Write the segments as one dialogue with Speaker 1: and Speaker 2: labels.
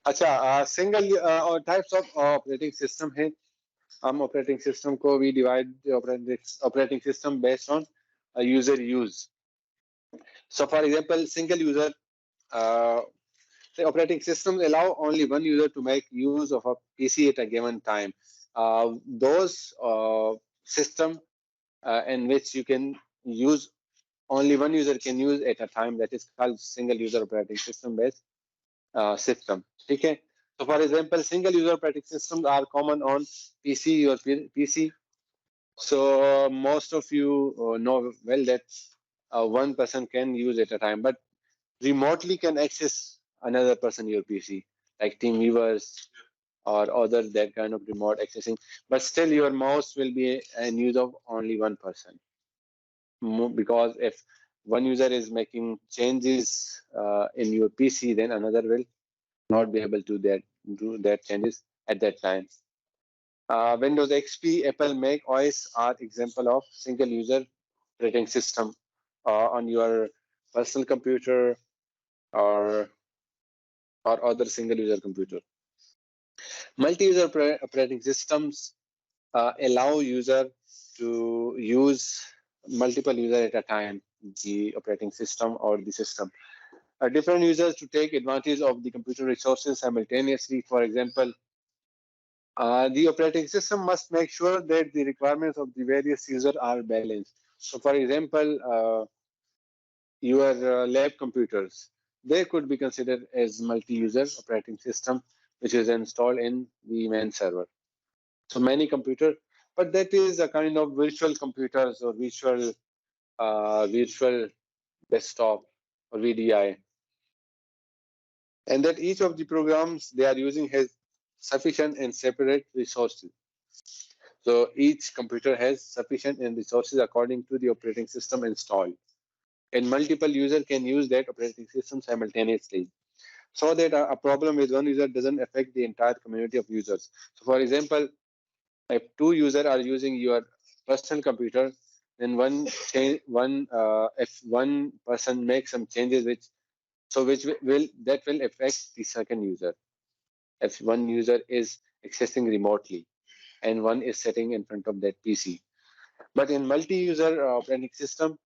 Speaker 1: अच्छा, सिंगल और types of operating system है. हम ऑपरेटिंग सिस्टम को we divide operating system based on user use. So for example, single user the operating systems allow only one user to make use of a PC at a given time. Those system in which you can use only one user can use at a time, that is called single user operating system based system. Okay. So for example, single user operating systems are common on your PC. So most of you know well that one person can use at a time, but remotely can access another person your PC, like team viewers or other that kind of remote accessing. But still, your mouse will be in use of only one person, because if one user is making changes in your PC, then another will not be able to do that changes at that time. Windows XP, Apple Mac OS are example of single user operating system on your personal computer or other single user computer. Multi-user operating systems allow user to use multiple users at a time, the operating system or the system. Different users to take advantage of the computer resources simultaneously. For example, the operating system must make sure that the requirements of the various users are balanced. So, for example, your lab computers, they could be considered as multi-user operating system, which is installed in the main server. So many computer, but that is a kind of virtual computers or virtual desktop or VDI, and that each of the programs they are using has sufficient and separate resources. So each computer has sufficient and resources according to the operating system installed, and multiple users can use that operating system simultaneously, so that a problem with one user doesn't affect the entire community of users. So for example, if two users are using your personal computer, then if one person makes some changes which will affect the second user. If one user is accessing remotely and one is sitting in front of that PC. But in multi-user operating system,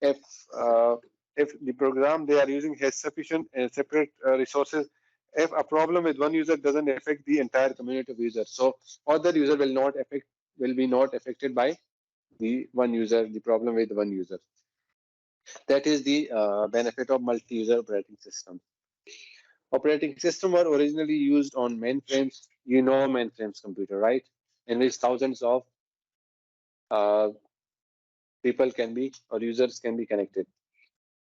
Speaker 1: if uh, if the program they are using has sufficient and separate resources, if a problem with one user doesn't affect the entire community of users, so other user will be not affected by the one user, the problem with one user. That is the benefit of multi-user operating system. Operating system were originally used on mainframes. You know mainframes computer, right? In which thousands of uh, people can be or users can be connected.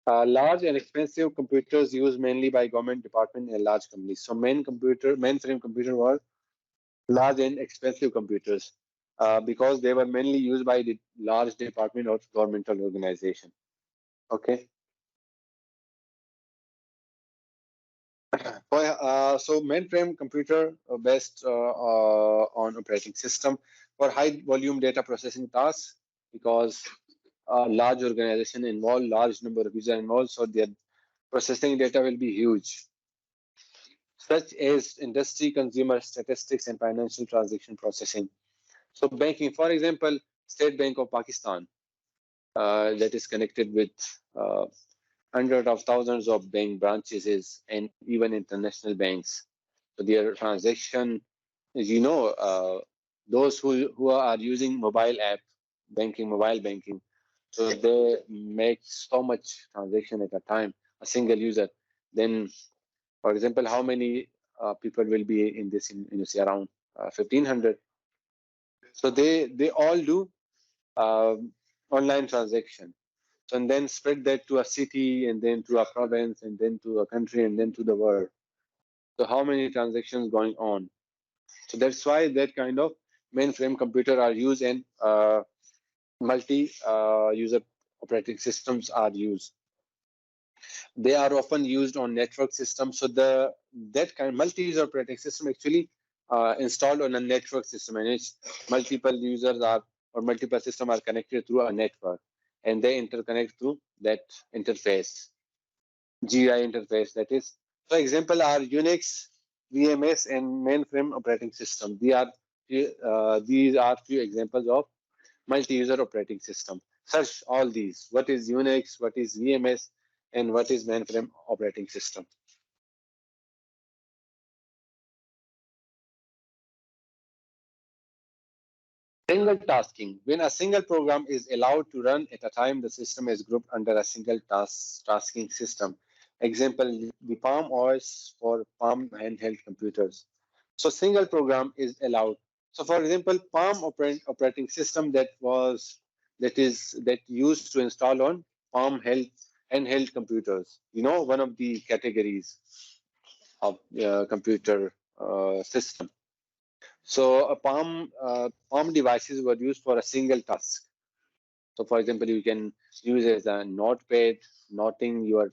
Speaker 1: Large and expensive computers used mainly by government department and large companies. So mainframe computer were large and expensive computers because they were mainly used by the large department or governmental organization. Okay. So mainframe computer based on operating system for high volume data processing tasks, because large organization involved, large number of users involved, so their processing data will be huge, such as industry, consumer statistics, and financial transaction processing. So banking, for example, State Bank of Pakistan, that is connected with hundreds of thousands of bank branches and even international banks. So their transaction, as you know, those who are using mobile banking, so they make so much transaction at a time, a single user. Then, for example, how many people will be in this industry? Around 1,500. So they all do online transaction. So, and then spread that to a city, and then to a province, and then to a country, and then to the world. So how many transactions going on? So that's why that kind of mainframe computer are used, and multi-user operating systems are used. They are often used on network systems. So that kind of multi-user operating system actually installed on a network system, and it's multiple users are or multiple systems are connected through a network, and they interconnect through that interface, GUI interface. That is, for example, are Unix VMS, and mainframe operating system. These are few examples of multi-user operating system. Search all these. What is Unix? What is VMS? And what is mainframe operating system? Single tasking. When a single program is allowed to run at a time, the system is grouped under a single tasking system. Example, the Palm OS for Palm handheld computers. So single program is allowed. So for example, Palm operating system that used to install on Palm handheld computers. You know, one of the categories of computer system. So a Palm devices were used for a single task. So for example, you can use it as a notepad, noting your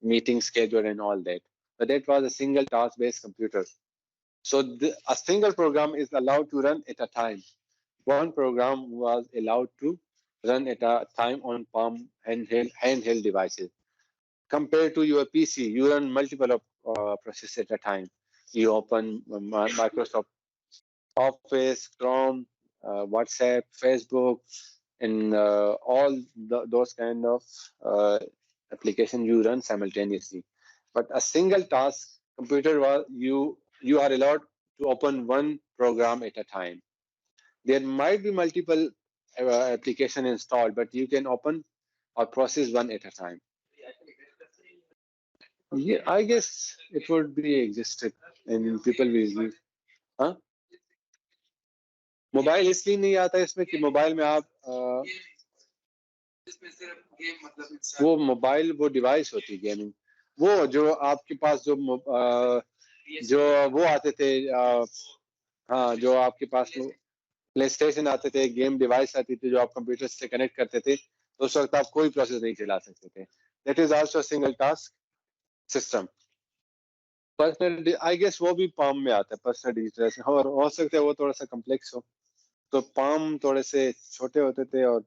Speaker 1: meeting schedule and all that. But that was a single task based computer. So a single program is allowed to run at a time. One program was allowed to run at a time on Palm handheld devices. Compared to your PC, you run multiple processes at a time. You open Microsoft Office, Chrome, WhatsApp, Facebook, and those kind of application you run simultaneously. But a single task computer was you are allowed to open one program at a time. There might be multiple application installed, but you can open or process one at a time. Yeah, I guess it would be existed and people will use. हाँ? Mobile इसलिए नहीं आता इसमें कि mobile में आप वो mobile वो डिवाइस होती है गेमिंग वो जो आपके पास जो वो आते थे हाँ जो आपके पास प्ले स्टेशन आते थे गेम डिवाइस आती थी जो आप कंप्यूटर से कनेक्ट करते थे तो उस वक्त आप कोई प्रोसेस नहीं चला सकते थे that is also single task system personal I guess वो भी पाम में आता है पर्सनल डिजिटल और हो सकता है वो थोड़ा सा कम्प्लेक्स हो तो पाम थोड़े से छोटे होते थे और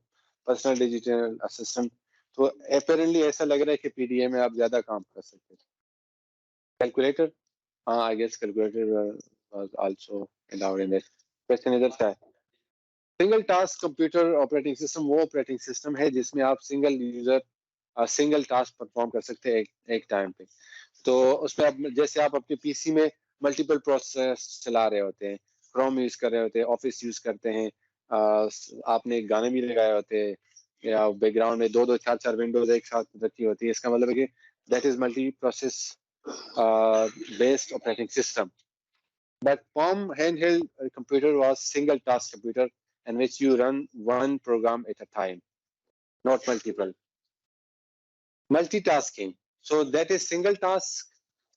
Speaker 1: पर्सनल डिजिटल असिस्टेंट तो अपेरेंटली ऐसा लग रहा है कि पीडीए में आप ज्यादा काम कर सकते हैं कैलकुलेटर हाँ I guess calculator was also allowed in that question इधर से है single task computer operating system वो ऑपरेटिंग सिस्टम है जिसमें आप सिंगल टास्क परफॉर्म कर सकते हैं एक टाइम पे तो उसमें आप जैसे आप अपने पीसी में मल्टीपल प्रोसेस चला रहे होते हैं क्रोम यूज कर रहे होते हैं ऑफिस यूज करते हैं आपने गाने भी लगाए होते हैं या बैकग्राउंड में दो दो चार चार विंडोज एक साथ रखी होती है इसका मतलब है कि that is multi process based operating system but POM handheld computer was single task computer in which you run one program at a time not multiple multitasking so that is single task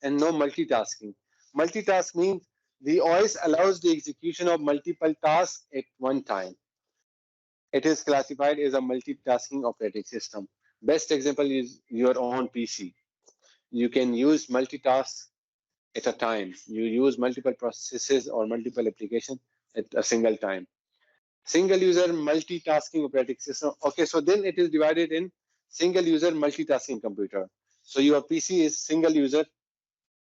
Speaker 1: and no multitasking. Multitask means the OS allows the execution of multiple tasks at one time. It is classified as a multitasking operating system. Best example is your own PC. You can use multitask at a time. You use multiple processes or multiple applications at a single time. Single user multitasking operating system. Okay, so then it is divided in single user multitasking computer. So your PC is single user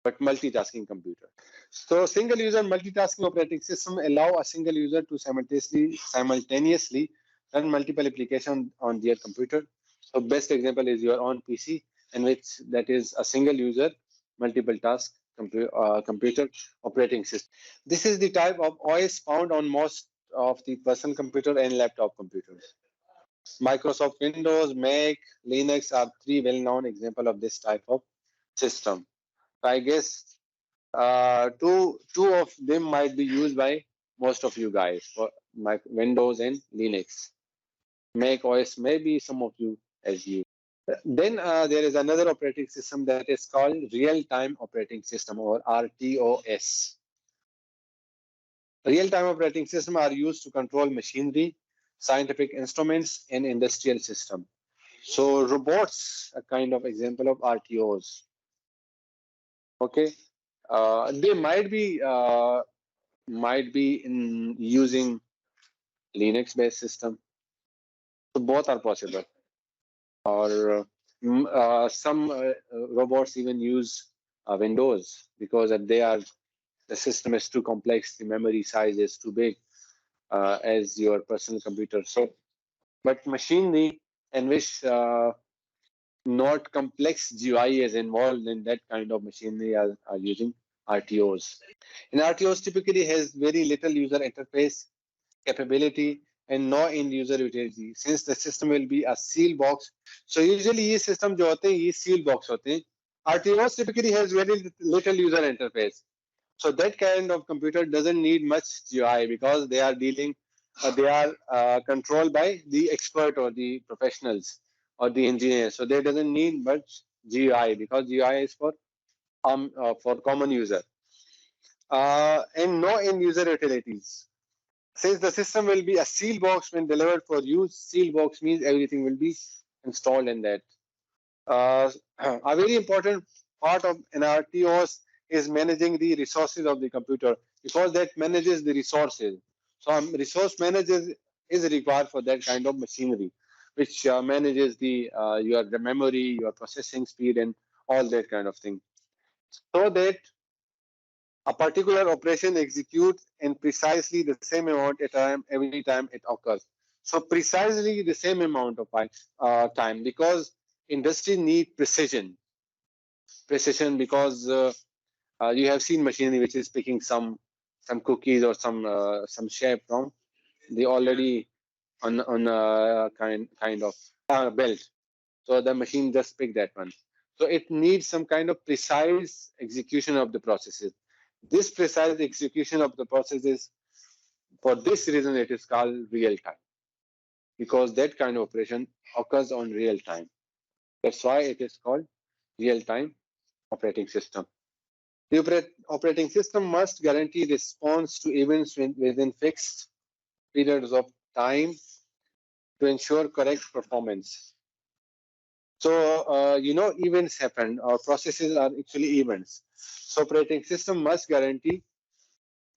Speaker 1: but multitasking computer. So single user multitasking operating system allow a single user to simultaneously run multiple applications on their computer. So best example is your own PC in which that is a single user multiple task computer operating system. This is the type of OS found on most of the personal computer and laptop computers. Microsoft Windows, Mac, Linux are three well-known examples of this type of system. I guess two of them might be used by most of you guys for Windows and Linux. Mac OS maybe some of you as you. Then there is another operating system that is called real-time operating system or RTOS. Real-time operating system are used to control machinery, scientific instruments, and industrial system. So robots, a kind of example of RTOs. Okay, they might be in using Linux-based system. So both are possible. Or some robots even use Windows, because the system is too complex, the memory size is too big as your personal computer. So, but machinery in which not complex GUI is involved in that kind of machinery are using RTOs. And RTOs typically has very little user interface capability and no end user utility, since the system will be a seal box. So usually ये system जो होते हैं ये seal box होते हैं. RTOs typically has very little user interface. So that kind of computer doesn't need much GUI, because they are controlled by the expert or the professionals or the engineers. So they doesn't need much GUI, because GUI is for common user. And no end user utilities. Since the system will be a seal box when delivered for use, seal box means everything will be installed in that. A very important part of an RTOS is managing the resources of the computer, because that manages the resources. So resource manager is required for that kind of machinery, which manages your memory, your processing speed, and all that kind of thing, so that a particular operation executes in precisely the same amount of time every time it occurs. So precisely the same amount of time, because industry need precision. Precision, because you have seen machinery which is picking some cookies or some shape from the already on a kind of belt. So the machine just pick that one. So it needs some kind of precise execution of the processes. This precise execution of the processes, for this reason, it is called real time, because that kind of operation occurs on real time. That's why it is called real time operating system. The operating system must guarantee response to events within fixed periods of time to ensure correct performance. So, events happen, or processes are actually events. So operating system must guarantee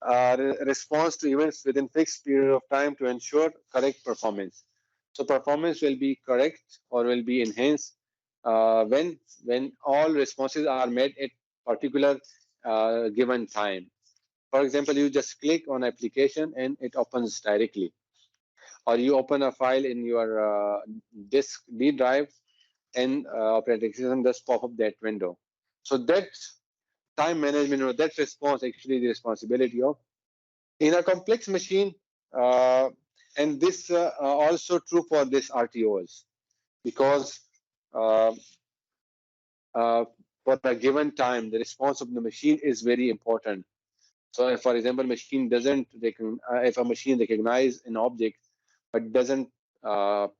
Speaker 1: response to events within fixed period of time to ensure correct performance. So performance will be correct or will be enhanced when all responses are made at particular given time. For example, you just click on application and it opens directly, or you open a file in your disk D drive and operating system just pop up that window. So that time management, or that response, actually the responsibility of in a complex machine, and this also true for this RTOs, because for a given time, the response of the machine is very important. So, if, for example, machine doesn't if a machine recognize an object but doesn't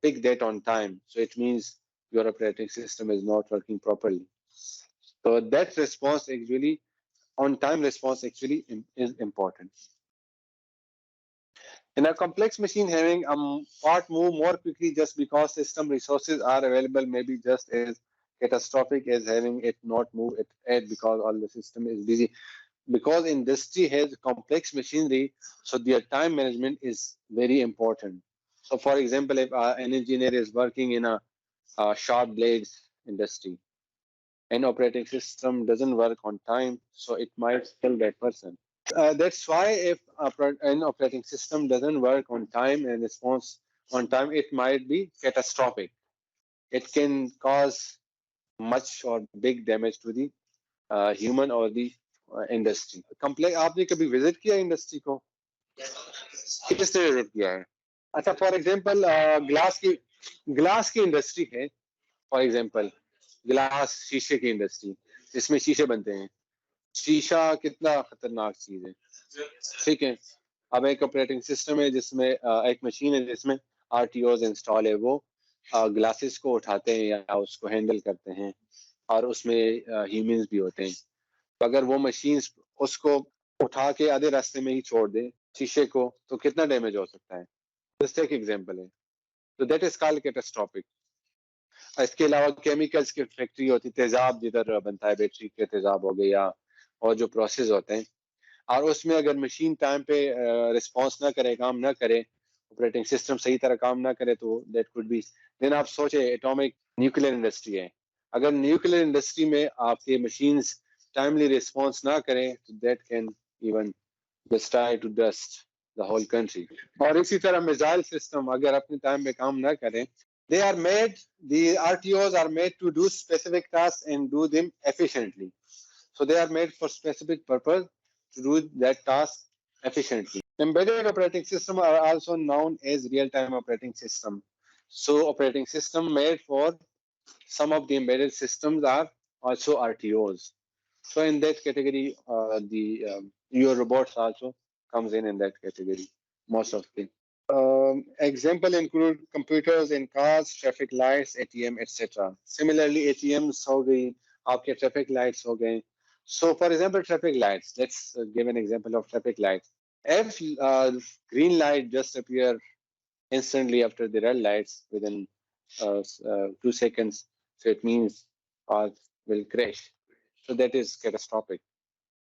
Speaker 1: pick that on time, so it means your operating system is not working properly. So that response actually, on-time response actually is important. In a complex machine, having a part move more quickly just because system resources are available may be just as catastrophic as having it not move it because all the system is busy. Because industry has complex machinery, so their time management is very important. So, for example, if an engineer is working in a sharp blades industry, and operating system doesn't work on time, so it might kill that person. That's why if an operating system doesn't work on time and response on time, it might be catastrophic. It can cause much or big damage to the human or the industry complex आपने कभी visit किया industry को किस तरह visit किया है अच्छा for example glass की इंडस्ट्री है फॉर एग्जांपल ग्लास शीशे की इंडस्ट्री जिसमें शीशे बनते हैं शीशा कितना खतरनाक चीज है ठीक है अब एक ऑपरेटिंग सिस्टम है जिसमें एक मशीन है जिसमें RTOs इंस्टॉल है वो ग्लासेस को उठाते हैं या उसको हैंडल करते हैं और उसमें ह्यूमंस भी होते हैं तो अगर वो मशीन उसको उठा के आधे रास्ते में ही छोड़ दे शीशे को तो कितना डैमेज हो सकता है जस्ट एक एग्जांपल है तो दैट इज कॉल्ड कैटास्ट्रोफिक इसके अलावा केमिकल्स की फैक्ट्री होती तेजाब जिधर बनता है बैटरी के तेजाब हो गया और जो प्रोसेस होते हैं और उसमें अगर मशीन टाइम पे रिस्पॉन्स ना करे काम ना करे ऑपरेटिंग सिस्टम सही तरह काम ना करे तो दैट कुड बी देन आप सोचे एटॉमिक न्यूक्लियर इंडस्ट्री है अगर न्यूक्लियर इंडस्ट्री में आपके मशीन्स timely response ना करे, that can even destroy to dust the whole country. और इसी तरह missile system अगर अपने time पे काम ना करें, they are made, the RTOs are made to do specific tasks and do them efficiently. So they are made for specific purpose to do that task efficiently. Embedded operating system are also known as real-time operating system. So operating system made for some of the embedded systems are also RTOs. So in that category, your robots also comes in that category. Most of them. Example include computers in cars, traffic lights, ATM, etc. Similarly, ATMs हो गई, आपके traffic lights हो गए. So, for example, traffic lights. Let's give an example of traffic lights. If green light just appear instantly after the red lights within 2 seconds, so it means cars will crash. So that is catastrophic.